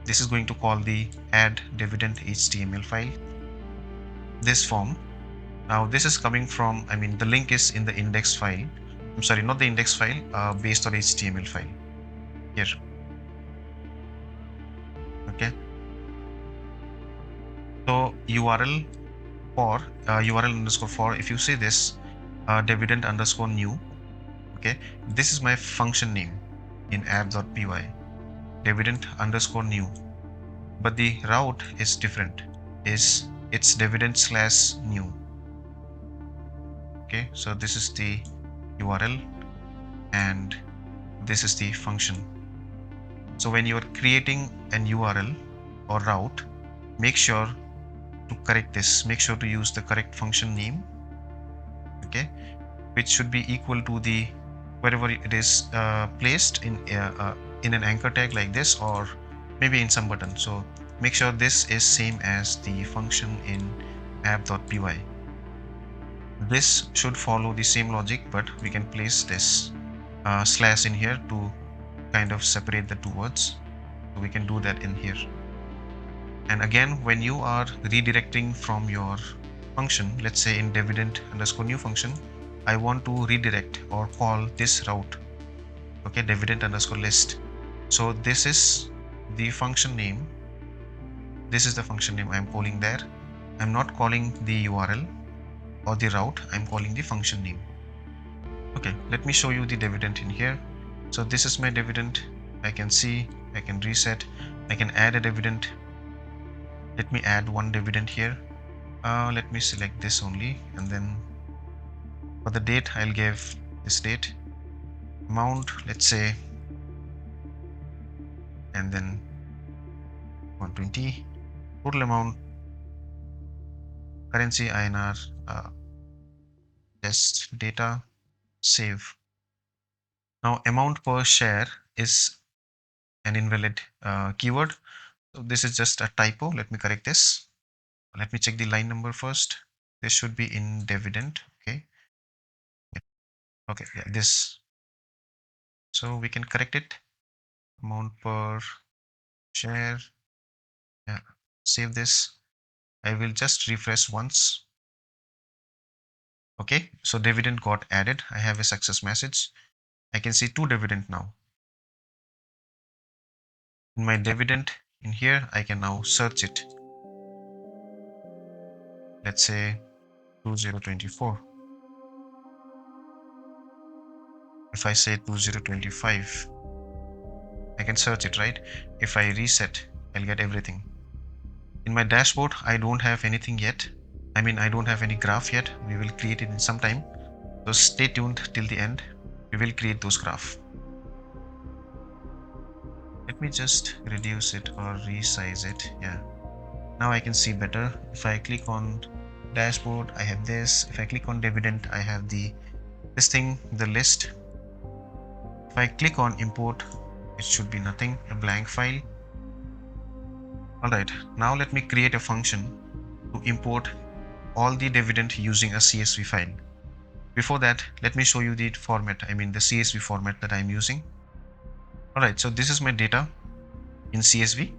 this is going to call the add dividend HTML file, this form. Now this is coming from, I mean, the link is in the index file. I'm sorry, not the index file, based on HTML file here. Okay. So URL for URL underscore for, if you say this dividend underscore new, okay, this is my function name in app.py, dividend underscore new, but the route is different. It's dividend slash new. Okay, so this is the URL and this is the function. So when you are creating an URL or route, make sure to correct this. Make sure to use the correct function name, okay, which should be equal to the wherever it is placed in an anchor tag like this, or maybe in some button. So make sure this is same as the function in app.py. This should follow the same logic, but we can place this slash in here to kind of separate the two words. So we can do that in here. And again, when you are redirecting from your function, let's say in dividend underscore new function, I want to redirect or call this route, okay, dividend underscore list. So this is the function name. This is the function name I'm calling there. I'm not calling the URL or the route, I'm calling the function name. Okay, let me show you the dividend in here. So this is my dividend. I can see, I can reset, I can add a dividend. Let me add one dividend here. Let me select this only, and then for the date I'll give this date, amount, let's say, and then 120, total amount, currency INR, test data, save. Now amount per share is an invalid keyword, so this is just a typo. Let me correct this. Let me check the line number first. This should be in dividend. Okay, okay, yeah, this. So we can correct it. Amount per share. Yeah, save this. I will just refresh once. Okay, so dividend got added. I have a success message. I can see 2 dividend now. In my dividend in here, I can now search it. Let's say 2024. If I say 2025, I can search it, right? If I reset, I'll get everything. In my dashboard, I don't have anything yet. I mean, I don't have any graph yet. We will create it in some time. So stay tuned till the end. We will create those graph. Let me just reduce it or resize it. Yeah. Now I can see better. If I click on dashboard, I have this. If I click on dividend, I have this thing, the list. If I click on import, it should be nothing, a blank file. Alright, now let me create a function to import all the dividend using a CSV file. Before that, let me show you the format, I mean the CSV format that I'm using. Alright, so this is my data in CSV.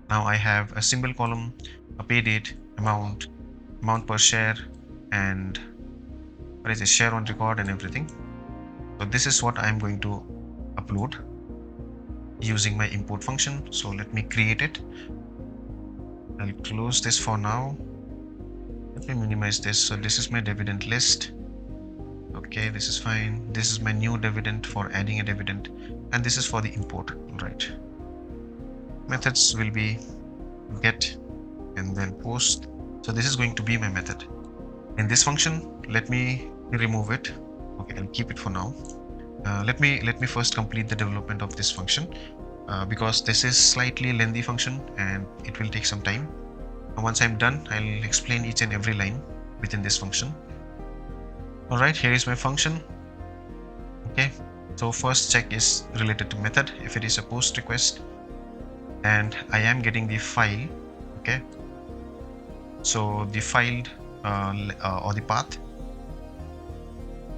Now I have a symbol column, a pay date, amount per share, and what is a share on record and everything. So this is what I'm going to upload using my import function. So let me create it. I'll close this for now. Let me minimize this. So this is my dividend list. Okay, this is fine. This is my new dividend for adding a dividend, and this is for the import. Right. Methods will be get and then post. So this is going to be my method. In this function, let me remove it. Okay, I'll keep it for now. Let me first complete the development of this function because this is slightly lengthy function and it will take some time. Once I'm done, I'll explain each and every line within this function. All right, here is my function. Okay, so first check is related to method. If it is a post request and I am getting the file, okay, so the file or the path,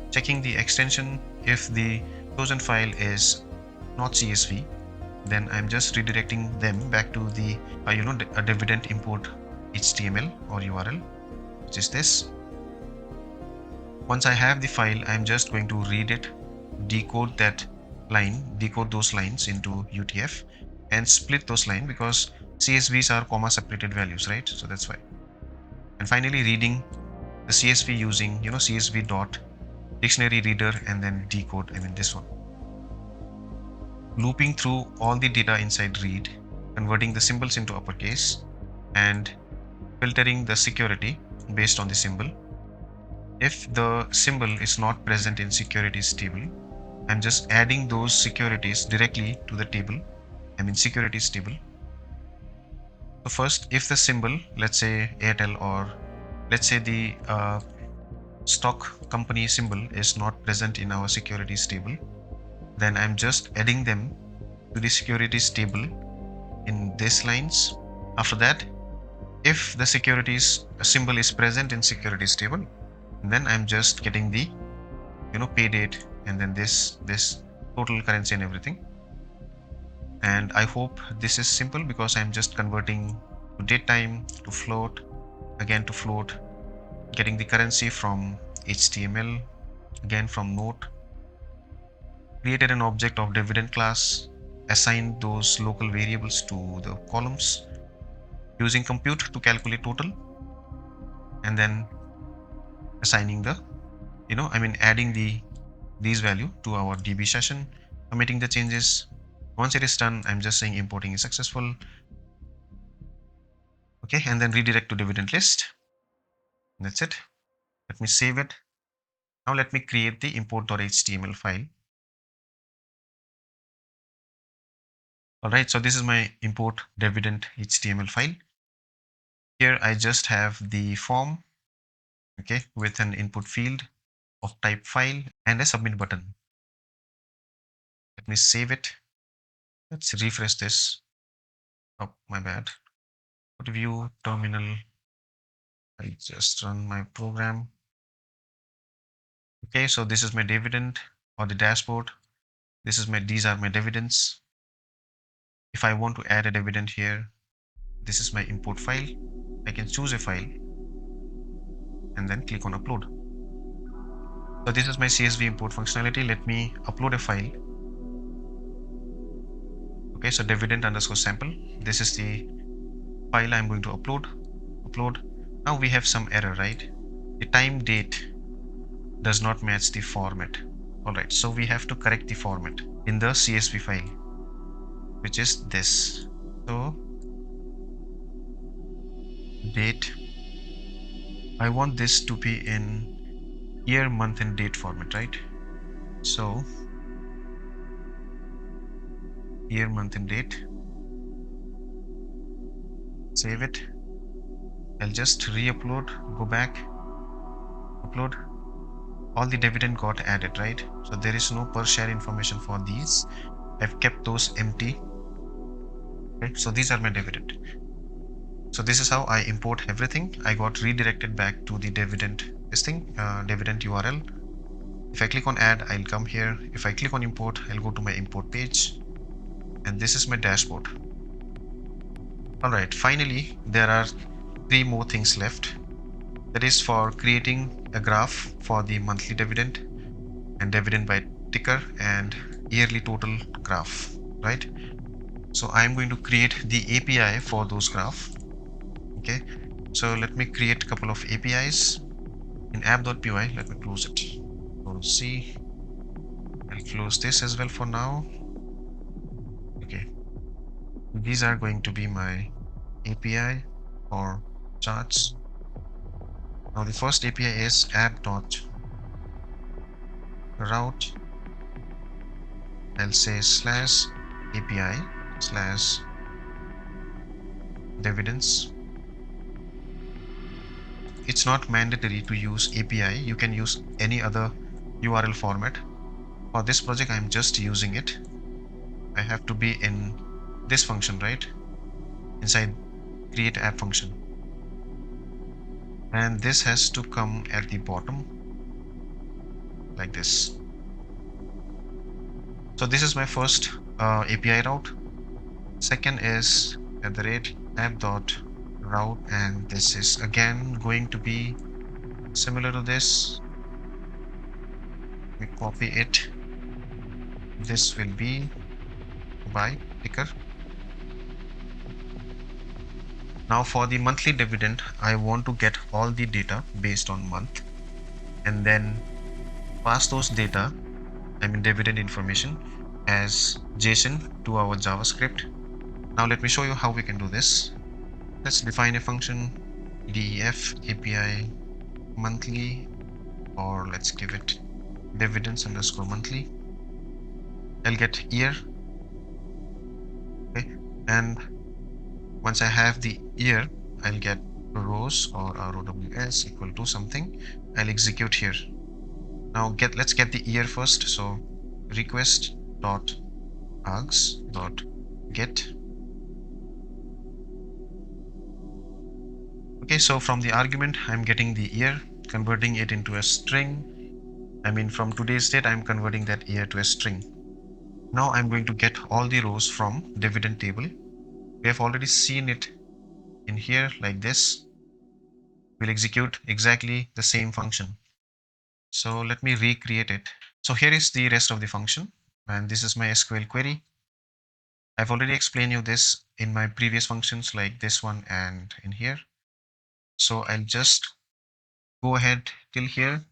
checking the extension. If the chosen file is not CSV, then I'm just redirecting them back to the a dividend import HTML or URL, which is this. Once I have the file, I'm just going to read it, decode those lines into UTF and split those lines because CSVs are comma separated values, right? So that's why. And finally reading the CSV using CSV dot dictionary reader and then decode, I mean this one. Looping through all the data inside read, converting the symbols into uppercase and filtering the security based on the symbol. If the symbol is not present in securities table, I'm just adding those securities directly to the table, I mean securities table. So first, if the symbol, let's say Airtel or let's say the stock company symbol is not present in our securities table, then I'm just adding them to the securities table in these lines. After that, if the securities symbol is present in securities table, then I'm just getting the pay date and then this total currency and everything. And I hope this is simple because I'm just converting to date time to float, again to float, getting the currency from HTML, again from note, created an object of dividend class, assigned those local variables to the columns, using compute to calculate total, and then assigning the adding these value to our DB session, committing the changes. Once it is done, I'm just saying importing is successful. Okay, and then redirect to dividend list. That's it. Let me save it. Now let me create the import.html file. All right, so this is my import dividend HTML file. Here I just have the form, okay, with an input field of type file and a submit button. Let me save it. Let's refresh this. Oh, my bad. Go to view terminal. I just run my program. Okay, so this is my dividend or the dashboard. These are my dividends. If I want to add a dividend here, this is my import file. I can choose a file and then click on upload. So this is my CSV import functionality. Let me upload a file. Okay, so dividend underscore sample. This is the file I'm going to upload. Now we have some error, right? The time date does not match the format. All right, so we have to correct the format in the CSV file, which is this. So date, I want this to be in year, month and date format, right? So year, month and date, save it. I'll just re-upload, go back, upload. All the dividend got added, right? So there is no per share information for these. I've kept those empty. Right? So these are my dividend. So this is how I import everything. I got redirected back to the dividend, dividend URL. If I click on add, I'll come here. If I click on import, I'll go to my import page. And this is my dashboard. All right, finally, there are 3 more things left. That is for creating a graph for the monthly dividend and dividend by ticker and yearly total graph, right? So I'm going to create the API for those graph. Okay, so let me create a couple of APIs in app.py. Let me close it. Control C. I'll close this as well for now. Okay, these are going to be my API for charts. Now the first API is app.route. I'll say /API/dividends. It's not mandatory to use API. You can use any other URL format. For this project, I'm just using it. I have to be in this function, right? Inside create app function. And this has to come at the bottom like this. So this is my first API route. Second is @app.route, and this is again going to be similar to this. We copy it. This will be by ticker. Now for the monthly dividend, I want to get all the data based on month and then pass those data, dividend information, as JSON to our JavaScript. Now let me show you how we can do this. Let's define a function def API monthly, or let's give it dividends_monthly. I'll get year. Okay, and once I have the year, I'll get rows or rows equal to something. I'll execute here. Now let's get the year first. So request.args.get. Okay, so from the argument, I'm getting the year, converting it into a string. From today's date, I'm converting that year to a string. Now I'm going to get all the rows from dividend table. We have already seen it in here like this. We'll execute exactly the same function. So let me recreate it. So here is the rest of the function, and this is my SQL query. I've already explained you this in my previous functions like this one and in here. So I'll just go ahead till here.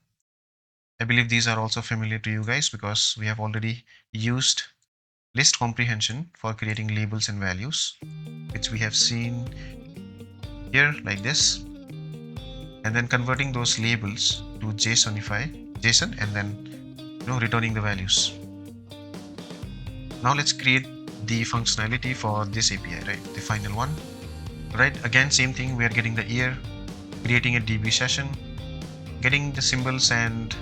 I believe these are also familiar to you guys because we have already used list comprehension for creating labels and values, which we have seen here like this, and then converting those labels to JSON and then returning the values. Now let's create the functionality for this API, right? The final one, right? Again, same thing. We are getting the year, creating a DB session, getting the symbols and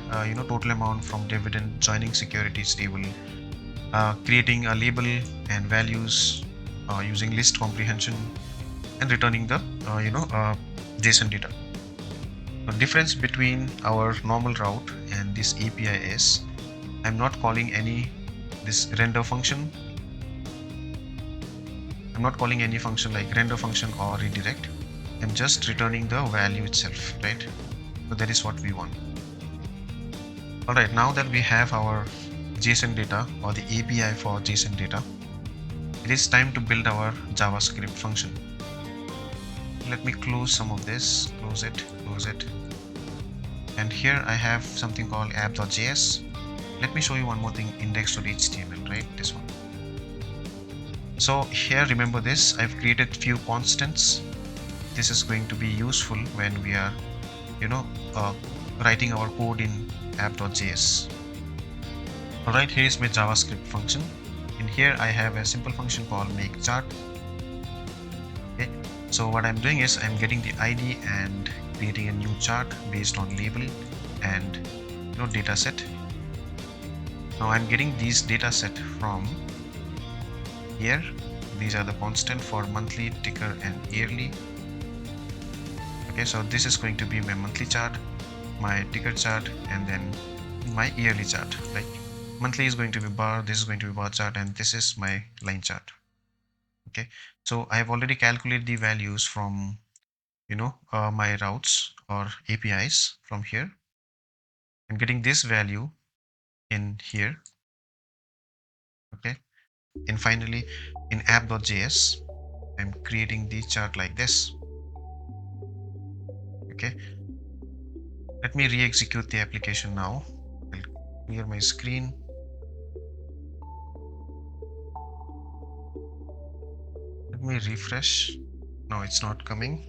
total amount from dividend, joining securities table, creating a label and values using list comprehension, and returning the JSON data. The difference between our normal route and this API is I'm not calling this render function. I'm not calling any function like render function or redirect. I'm just returning the value itself, right? So that is what we want. All right, now that we have our JSON data or the API for JSON data, it is time to build our JavaScript function. Let me close some of this, close it. And here I have something called app.js. Let me show you one more thing, index.html, right? This one. So here, remember this, I've created few constants. This is going to be useful when we are, writing our code in app.js. All right, here is my JavaScript function. In here, I have a simple function called make chart. Okay, So what I'm doing is I'm getting the ID and creating a new chart based on label and data set. Now I'm getting these data set from here. These are the constant for monthly, ticker and yearly. Okay, so this is going to be my monthly chart, my ticker chart, and then my yearly chart. Like monthly is going to be bar, this is going to be bar chart, and this is my line chart. Okay, so I have already calculated the values from my routes or APIs from here. I'm getting this value in here. Okay, and finally in app.js I'm creating the chart like this. Okay, let me re-execute the application now. I'll clear my screen. Let me refresh. No, it's not coming.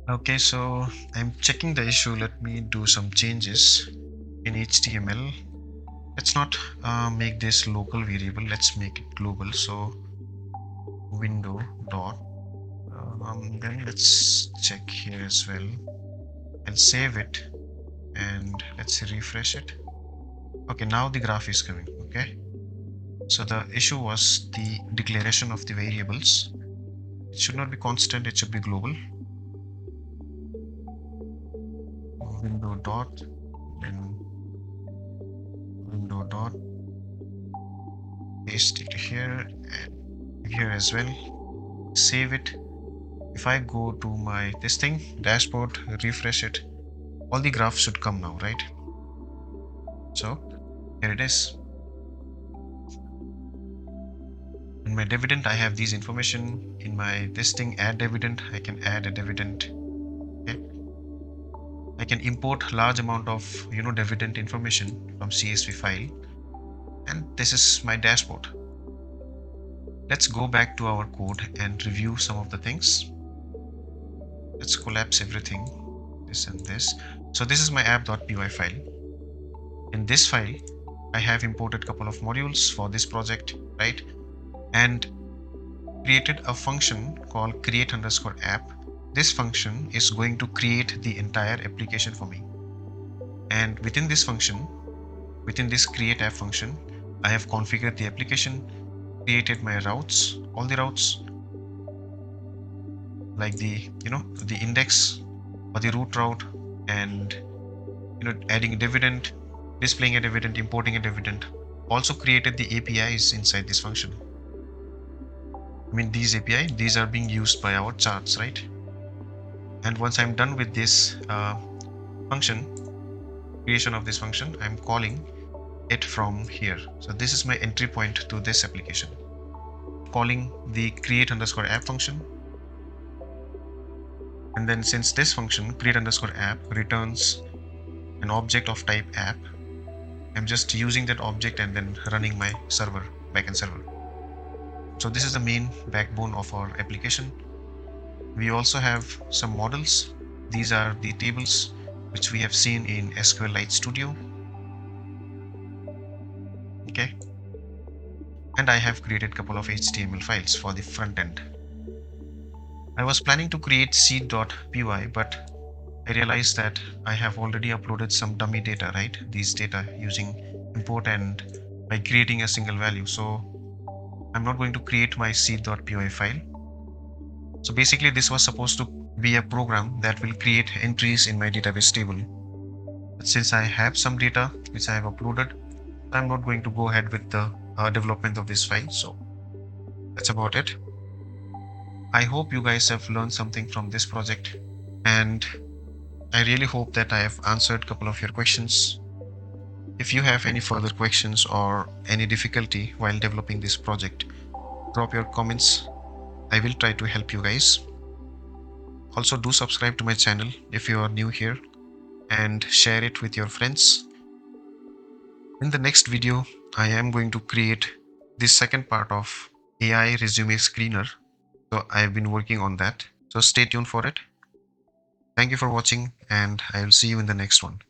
Okay, so I'm checking the issue. Let me do some changes in HTML. Let's not make this local variable. Let's make it global. So window dot. Then let's check here as well. I'll save it and let's refresh it. Okay, now the graph is coming. Okay, so the issue was the declaration of the variables. It should not be constant, it should be global. Window dot, then window dot, paste it here and here as well. Save it. If I go to my this thing dashboard, refresh it, all the graphs should come now, right? So here it is. In my dividend I have these information. In my this thing add dividend, I can add a dividend. Okay, I can import large amount of dividend information from CSV file, and this is my dashboard. Let's go back to our code and review some of the things. Let's collapse everything, this and this. So this is my app.py file. In this file I have imported a couple of modules for this project, right? And created a function called create_app. This function is going to create the entire application for me. And within this function, within this create app function, I have configured the application, created my routes, all the routes, like the the index or the root route, and adding a dividend, displaying a dividend, importing a dividend. Also created the APIs inside this function. I mean, these API, these are being used by our charts, right? And once I'm done with this function, creation of this function, I'm calling it from here. So this is my entry point to this application. Calling the create_app function. And then since this function create_app returns an object of type app, I'm just using that object and then running my server, backend server. So this is the main backbone of our application. We also have some models. These are the tables which we have seen in SQLite Studio. Okay. And I have created a couple of HTML files for the front end. I was planning to create seed.py, but I realized that I have already uploaded some dummy data, right? These data using import and by creating a single value. So I'm not going to create my seed.py file. So basically this was supposed to be a program that will create entries in my database table. But since I have some data which I have uploaded, I'm not going to go ahead with the development of this file. So that's about it. I hope you guys have learned something from this project, and I really hope that I have answered a couple of your questions. If you have any further questions or any difficulty while developing this project, drop your comments. I will try to help you guys. Also, do subscribe to my channel if you are new here, and share it with your friends. In the next video, I am going to create the second part of AI resume screener. So I've been working on that. So stay tuned for it. Thank you for watching, and I will see you in the next one.